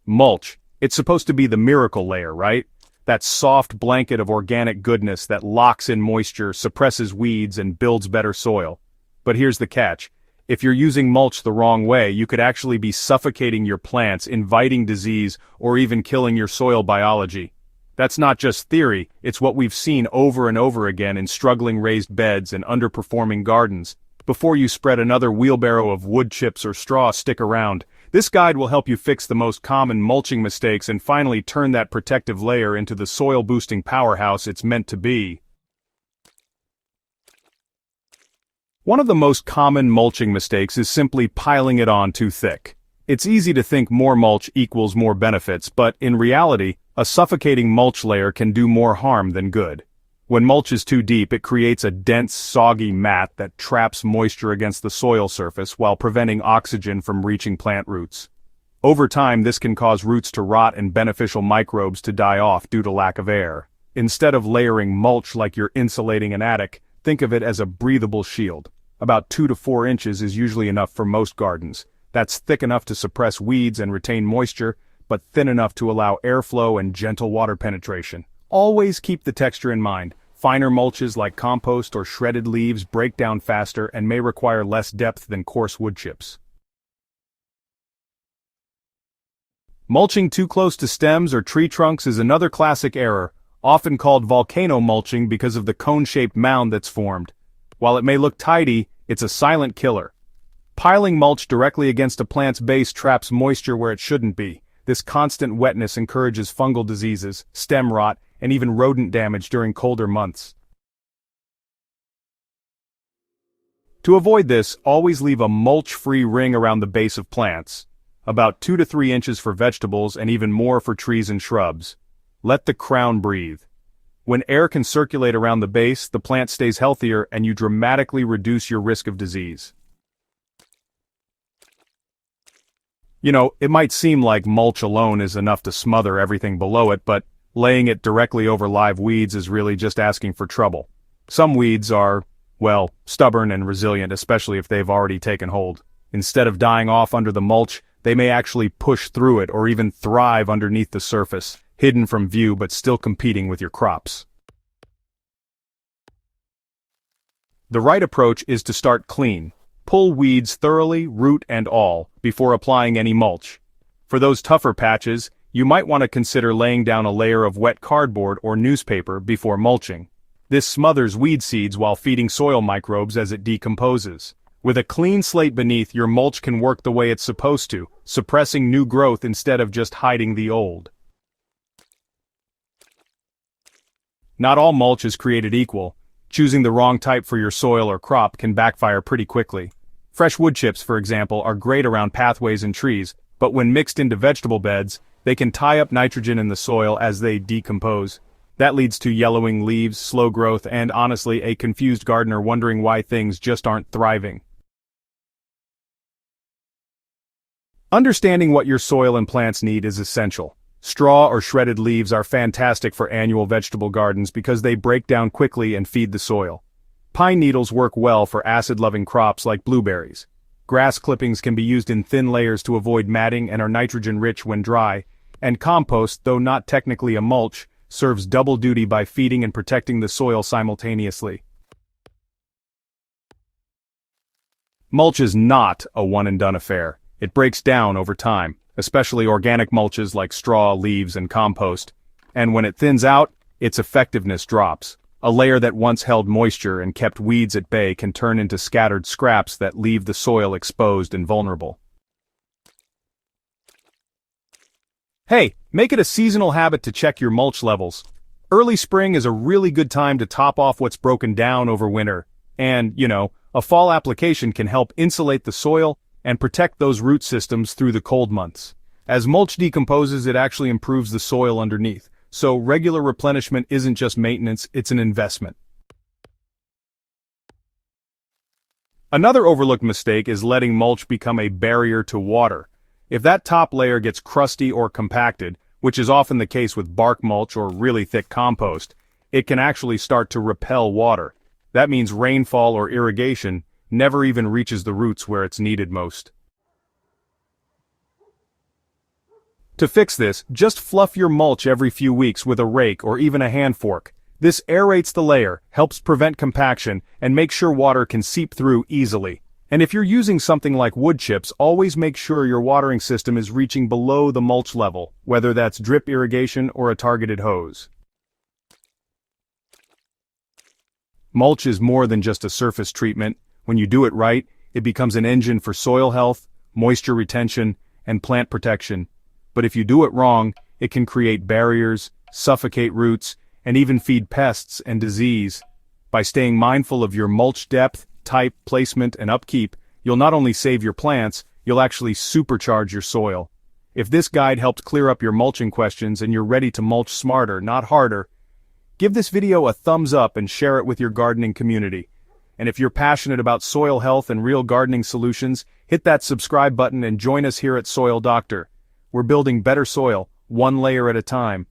Mulch. It's supposed to be the miracle layer, right? That soft blanket of organic goodness that locks in moisture, suppresses weeds, and builds better soil. But here's the catch. If you're using mulch the wrong way, you could actually be suffocating your plants, inviting disease, or even killing your soil biology. That's not just theory, it's what we've seen over and over again in struggling raised beds and underperforming gardens. Before you spread another wheelbarrow of wood chips or straw, stick around. This guide will help you fix the most common mulching mistakes and finally turn that protective layer into the soil-boosting powerhouse it's meant to be. One of the most common mulching mistakes is simply piling it on too thick. It's easy to think more mulch equals more benefits, but in reality, a suffocating mulch layer can do more harm than good. When mulch is too deep, it creates a dense, soggy mat that traps moisture against the soil surface while preventing oxygen from reaching plant roots. Over time, this can cause roots to rot and beneficial microbes to die off due to lack of air. Instead of layering mulch like you're insulating an attic, think of it as a breathable shield. About 2 to 4 inches is usually enough for most gardens. That's thick enough to suppress weeds and retain moisture, but thin enough to allow airflow and gentle water penetration. Always keep the texture in mind. Finer mulches like compost or shredded leaves break down faster and may require less depth than coarse wood chips. Mulching too close to stems or tree trunks is another classic error, often called volcano mulching because of the cone-shaped mound that's formed. While it may look tidy, it's a silent killer. Piling mulch directly against a plant's base traps moisture where it shouldn't be. This constant wetness encourages fungal diseases, stem rot, and even rodent damage during colder months. To avoid this, always leave a mulch-free ring around the base of plants, about 2 to 3 inches for vegetables and even more for trees and shrubs. Let the crown breathe. When air can circulate around the base, the plant stays healthier and you dramatically reduce your risk of disease. It might seem like mulch alone is enough to smother everything below it, but laying it directly over live weeds is really just asking for trouble. Some weeds are, stubborn and resilient, especially if they've already taken hold. Instead of dying off under the mulch, they may actually push through it or even thrive underneath the surface, hidden from view but still competing with your crops. The right approach is to start clean. Pull weeds thoroughly, root and all, before applying any mulch. For those tougher patches, you might want to consider laying down a layer of wet cardboard or newspaper before mulching. This smothers weed seeds while feeding soil microbes as it decomposes. With a clean slate beneath, your mulch can work the way it's supposed to, suppressing new growth instead of just hiding the old. Not all mulch is created equal. Choosing the wrong type for your soil or crop can backfire pretty quickly. Fresh wood chips, for example, are great around pathways and trees, but when mixed into vegetable beds, they can tie up nitrogen in the soil as they decompose. That leads to yellowing leaves, slow growth, and honestly, a confused gardener wondering why things just aren't thriving. Understanding what your soil and plants need is essential. Straw or shredded leaves are fantastic for annual vegetable gardens because they break down quickly and feed the soil. Pine needles work well for acid-loving crops like blueberries. Grass clippings can be used in thin layers to avoid matting and are nitrogen-rich when dry, and compost, though not technically a mulch, serves double duty by feeding and protecting the soil simultaneously. Mulch is not a one-and-done affair. It breaks down over time, especially organic mulches like straw, leaves, and compost. And when it thins out, its effectiveness drops. A layer that once held moisture and kept weeds at bay can turn into scattered scraps that leave the soil exposed and vulnerable. Hey, make it a seasonal habit to check your mulch levels. Early spring is a really good time to top off what's broken down over winter. And, a fall application can help insulate the soil and protect those root systems through the cold months. As mulch decomposes, it actually improves the soil underneath. So regular replenishment isn't just maintenance, it's an investment. Another overlooked mistake is letting mulch become a barrier to water. If that top layer gets crusty or compacted, which is often the case with bark mulch or really thick compost, it can actually start to repel water. That means rainfall or irrigation never even reaches the roots where it's needed most. To fix this, just fluff your mulch every few weeks with a rake or even a hand fork. This aerates the layer, helps prevent compaction, and makes sure water can seep through easily. And if you're using something like wood chips, always make sure your watering system is reaching below the mulch level, whether that's drip irrigation or a targeted hose. Mulch is more than just a surface treatment. When you do it right, it becomes an engine for soil health, moisture retention, and plant protection. But if you do it wrong, it can create barriers, suffocate roots, and even feed pests and disease. By staying mindful of your mulch depth, type, placement, and upkeep, you'll not only save your plants, you'll actually supercharge your soil. If this guide helped clear up your mulching questions and you're ready to mulch smarter, not harder, give this video a thumbs up and share it with your gardening community. And if you're passionate about soil health and real gardening solutions, hit that subscribe button and join us here at Soil Doctor. We're building better soil, one layer at a time.